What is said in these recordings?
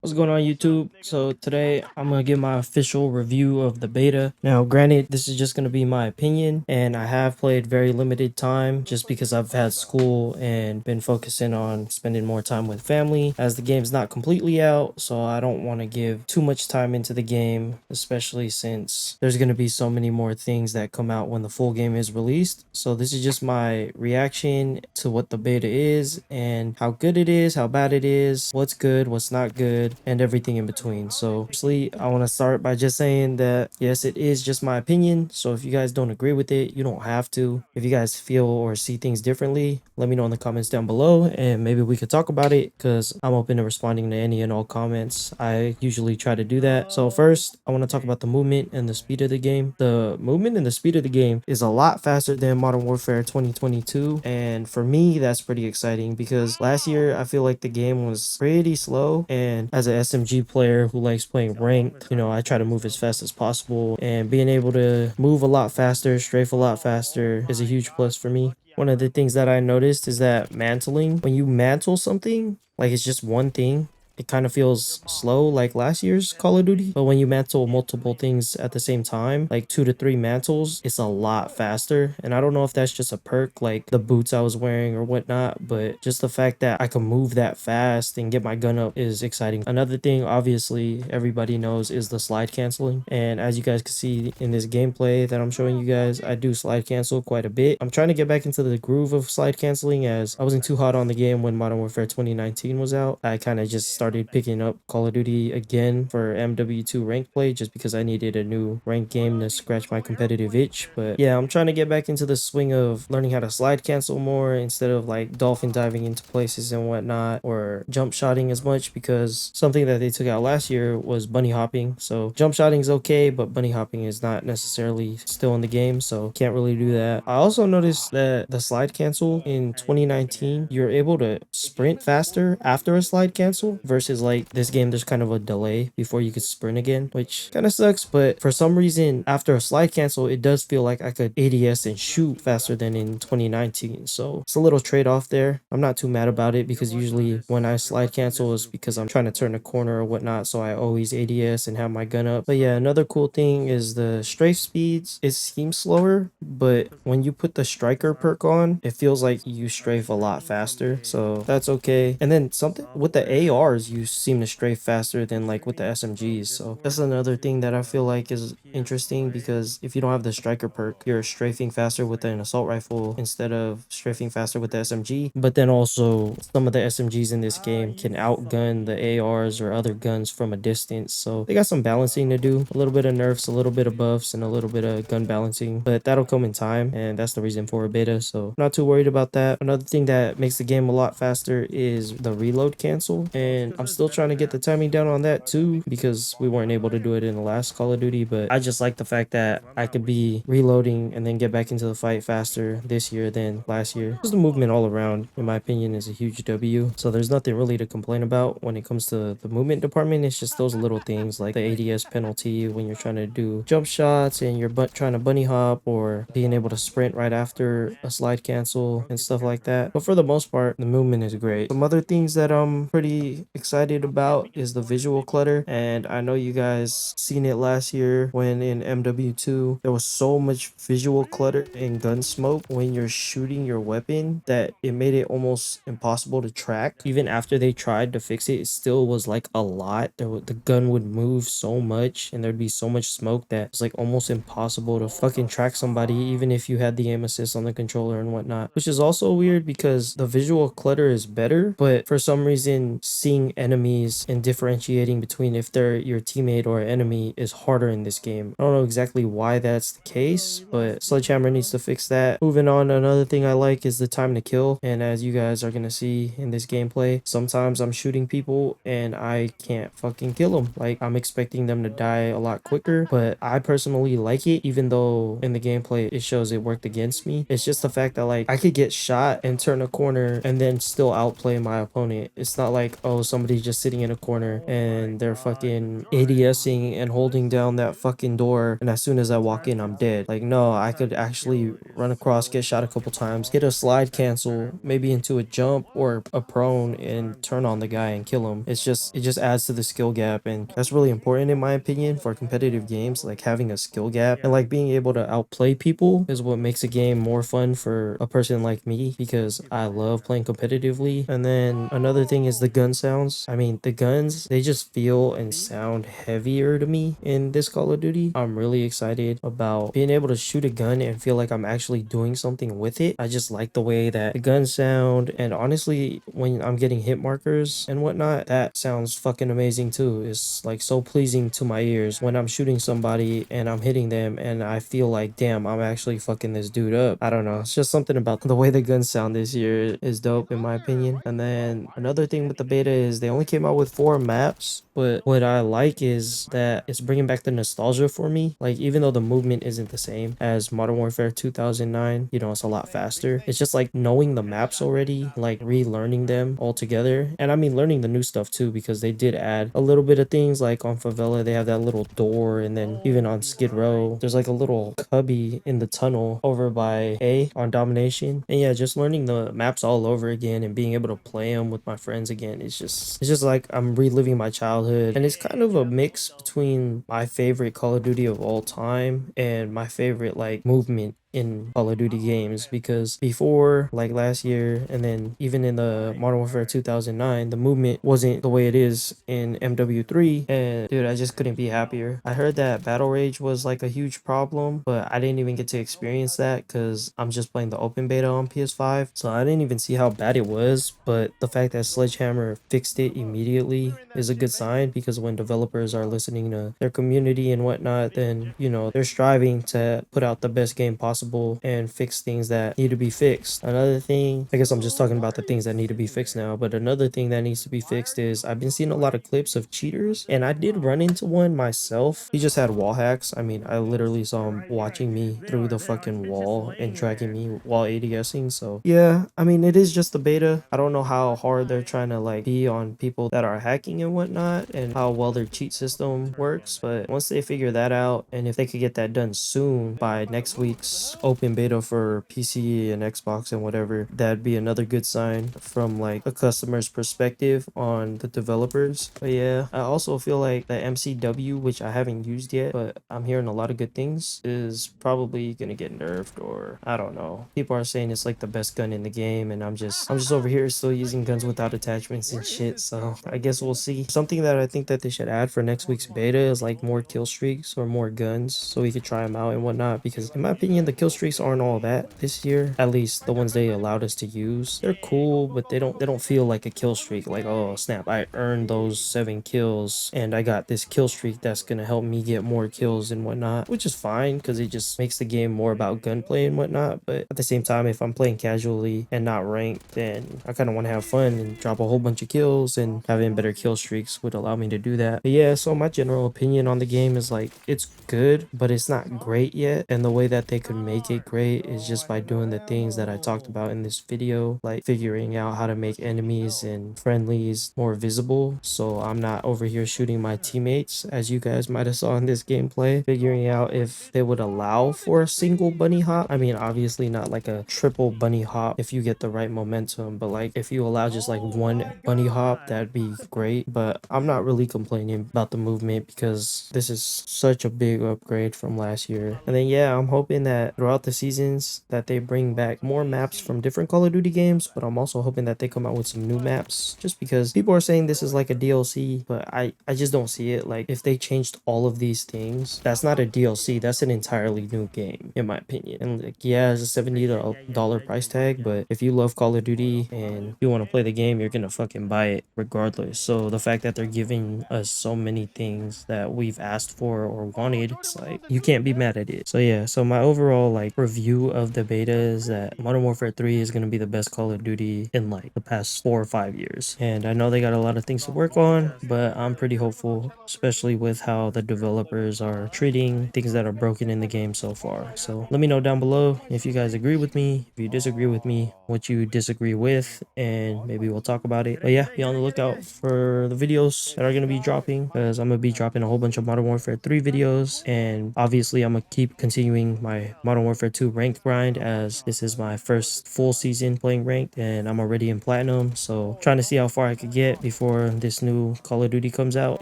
What's going on YouTube? So today I'm gonna give my official review of the beta. Now granted, this is just gonna be my opinion and I have played very limited time just because I've had school and been focusing on spending more time with family as the game's not completely out, so I don't want to give too much time into the game, especially since there's gonna be so many more things that come out when the full game is released. So this is just my reaction to what the beta is and how good it is, how bad it is, what's good, what's not good, and everything in between. So firstly, I want to start by just saying that yes, it is just my opinion. So if you guys don't agree with it, you don't have to. If you guys feel or see things differently, let me know in the comments down below and maybe we could talk about it because I'm open to responding to any and all comments. I usually try to do that. So first, I want to talk about the movement and the speed of the game. The movement and the speed of the game is a lot faster than Modern Warfare 2022, and for me that's pretty exciting because last year I feel like the game was pretty slow, and as an SMG player who likes playing ranked, I try to move as fast as possible, and being able to move a lot faster, strafe a lot faster is a huge plus for me. One of the things that I noticed is that mantling, when you mantle something, like it's just one thing, it kind of feels slow like last year's Call of Duty. But when you mantle multiple things at the same time, like 2 to 3 mantles, it's a lot faster. And I don't know if that's just a perk like the boots I was wearing or whatnot, but just the fact that I can move that fast and get my gun up is exciting. Another thing, obviously, everybody knows is the slide canceling. And as you guys can see in this gameplay that I'm showing you guys, I do slide cancel quite a bit. I'm trying to get back into the groove of slide canceling as I wasn't too hot on the game when Modern Warfare 2019 was out. I kind of just started picking up Call of Duty again for MW2 ranked play just because I needed a new ranked game to scratch my competitive itch. But yeah, I'm trying to get back into the swing of learning how to slide cancel more instead of like dolphin diving into places and whatnot, or jump shotting as much, because something that they took out last year was bunny hopping. So jump shotting is okay, but bunny hopping is not necessarily still in the game, so can't really do that. I also noticed that the slide cancel in 2019, you're able to sprint faster after a slide cancel versus like this game there's kind of a delay before you could sprint again, which kind of sucks. But for some reason after a slide cancel, it does feel like I could ADS and shoot faster than in 2019, so it's a little trade-off there. I'm not too mad about it because usually when I slide cancel is because I'm trying to turn a corner or whatnot, so I always ADS and have my gun up. But yeah, another cool thing is the strafe speeds. It seems slower, but when you put the striker perk on, it feels like you strafe a lot faster, so that's okay. And then something with the ARs, you seem to strafe faster than like with the SMGs, so that's another thing that I feel like is interesting, because if you don't have the striker perk, you're strafing faster with an assault rifle instead of strafing faster with the SMG. But then also some of the SMGs in this game can outgun the ARs or other guns from a distance, so they got some balancing to do, a little bit of nerfs, a little bit of buffs, and a little bit of gun balancing, but that'll come in time, and that's the reason for a beta, so not too worried about that. Another thing that makes the game a lot faster is the reload cancel, and I'm still trying to get the timing down on that too because we weren't able to do it in the last Call of Duty. But I just like the fact that I could be reloading and then get back into the fight faster this year than last year. Just the movement all around, in my opinion, is a huge W, so there's nothing really to complain about when it comes to the movement department. It's just those little things like the ADS penalty when you're trying to do jump shots and you're trying to bunny hop, or being able to sprint right after a slide cancel and stuff like that. But for the most part, the movement is great. Some other things that I'm pretty excited about is the visual clutter, and I know you guys seen it last year when in MW2 there was so much visual clutter and gun smoke when you're shooting your weapon that it made it almost impossible to track. Even after they tried to fix it, it still was like a lot. The gun would move so much and there'd be so much smoke that it's like almost impossible to fucking track somebody even if you had the aim assist on the controller and whatnot, which is also weird because the visual clutter is better, but for some reason seeing enemies and differentiating between if they're your teammate or enemy is harder in this game. I don't know exactly why that's the case, but Sledgehammer needs to fix that. Moving on, another thing I like is the time to kill, and as you guys are gonna see in this gameplay, sometimes I'm shooting people and I can't fucking kill them. Like, I'm expecting them to die a lot quicker, but I personally like it, even though in the gameplay it shows it worked against me. It's just the fact that like I could get shot and turn a corner and then still outplay my opponent. It's not like, oh, somebody just sitting in a corner and they're fucking ADSing and holding down that fucking door, and as soon as I walk in, I'm dead. Like, no, I could actually run across, get shot a couple times, get a slide cancel, maybe into a jump or a prone, and turn on the guy and kill him. It just adds to the skill gap, and that's really important in my opinion for competitive games. Like having a skill gap and like being able to outplay people is what makes a game more fun for a person like me, because I love playing competitively. And then another thing is the gun sounds. I mean, the guns, they just feel and sound heavier to me in this Call of Duty. I'm really excited about being able to shoot a gun and feel like I'm actually doing something with it. I just like the way that the guns sound, and honestly, when I'm getting hit markers and whatnot, that sounds fucking amazing too. It's like so pleasing to my ears when I'm shooting somebody and I'm hitting them and I feel like, damn, I'm actually fucking this dude up. I don't know. It's just something about the way the guns sound this year is dope in my opinion. And then another thing with the beta is they only came out with 4 maps, but what I like is that it's bringing back the nostalgia for me. Like, even though the movement isn't the same as Modern Warfare 2009, you know, it's a lot faster. It's just like knowing the maps already, like relearning them all together. And I mean, learning the new stuff too, because they did add a little bit of things. Like on Favela, they have that little door, and then even on Skid Row, there's like a little cubby in the tunnel over by A on Domination. And yeah, just learning the maps all over again and being able to play them with my friends again, it's just like I'm reliving my childhood. And it's kind of a mix between my favorite Call of Duty of all time and my favorite like movement in Call of Duty games, because before, like last year and then even in the Modern Warfare 2009, the movement wasn't the way it is in MW3. And dude, I just couldn't be happier. I heard that Battle Rage was like a huge problem, but I didn't even get to experience that because I'm just playing the open beta on PS5, so I didn't even see how bad it was. But the fact that Sledgehammer fixed it immediately is a good sign, because when developers are listening to their community and whatnot, then you know they're striving to put out the best game possible and fix things that need to be fixed. Another thing, I guess I'm just talking about the things that need to be fixed now, but another thing that needs to be fixed is I've been seeing a lot of clips of cheaters, and I did run into one myself. He just had wall hacks. I mean, I literally saw him watching me through the fucking wall and tracking me while ADSing. So yeah, I mean, it is just the beta. I don't know how hard they're trying to like be on people that are hacking and whatnot, and how well their cheat system works, but once they figure that out, and if they could get that done soon by next week's open beta for PC and Xbox and whatever, that'd be another good sign from like a customer's perspective on the developers. But yeah, I also feel like the MCW, which I haven't used yet, but I'm hearing a lot of good things, is probably gonna get nerfed, or I don't know. People are saying it's like the best gun in the game, and I'm just over here still using guns without attachments and shit. So I guess we'll see. Something that I think that they should add for next week's beta is like more kill streaks or more guns, so we could try them out and whatnot, because in my opinion the kill streaks aren't all that this year. At least the ones they allowed us to use, they're cool, but they don't feel like a kill streak. Like, oh snap, I earned those 7 kills and I got this kill streak that's gonna help me get more kills and whatnot, which is fine because it just makes the game more about gunplay and whatnot. But at the same time, if I'm playing casually and not ranked, then I kind of want to have fun and drop a whole bunch of kills, and having better kill streaks would allow me to do that. But yeah, so my general opinion on the game is like, it's good, but it's not great yet. And the way that they could make it great is just by doing the things that I talked about in this video, like figuring out how to make enemies and friendlies more visible, so I'm not over here shooting my teammates, as you guys might have saw in this gameplay. Figuring out if they would allow for a single bunny hop. I mean, obviously not like a triple bunny hop if you get the right momentum, but like if you allow just like one bunny hop, that'd be great. But I'm not really complaining about the movement because this is such a big upgrade from last year. And then yeah, I'm hoping that throughout the seasons that they bring back more maps from different Call of Duty games, but I'm also hoping that they come out with some new maps, just because people are saying this is like a DLC, but I just don't see it. Like, if they changed all of these things, that's not a DLC, that's an entirely new game in my opinion. And like, yeah, it's a $70 price tag, but if you love Call of Duty and you want to play the game, you're gonna fucking buy it regardless. So the fact that they're giving us so many things that we've asked for or wanted, it's like you can't be mad at it. So yeah, so my overall overall like review of the beta is that Modern Warfare 3 is going to be the best Call of Duty in like the past 4 or 5 years. And I know they got a lot of things to work on, but I'm pretty hopeful, especially with how the developers are treating things that are broken in the game so far. So let me know down below if you guys agree with me, if you disagree with me, what you disagree with, and maybe we'll talk about it. But yeah, be on the lookout for the videos that are going to be dropping, because I'm going to be dropping a whole bunch of Modern Warfare 3 videos, and obviously I'm going to keep continuing my Modern Warfare 2 ranked grind, as this is my first full season playing ranked and I'm already in platinum. So trying to see how far I could get before this new Call of Duty comes out,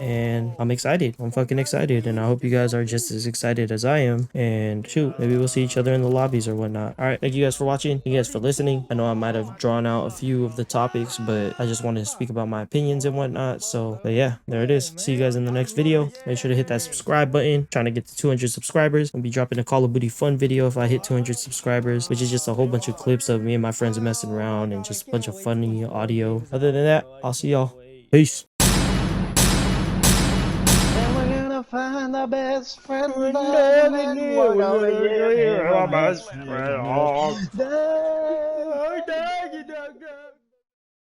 and I'm excited. I'm fucking excited, and I hope you guys are just as excited as I am. And shoot, maybe we'll see each other in the lobbies or whatnot. All right, thank you guys for watching. Thank you guys for listening. I know I might have drawn out a few of the topics, but I just wanted to speak about my opinions and whatnot. So but yeah, there it is. See you guys in the next video. Make sure to hit that subscribe button. Trying to get to 200 subscribers. I'll be dropping a Call of Duty fun video if I hit 200 subscribers, which is just a whole bunch of clips of me and my friends messing around and just a bunch of funny audio. Other than that, I'll see y'all. Peace. And we're gonna find the best friend of the world. My best friend.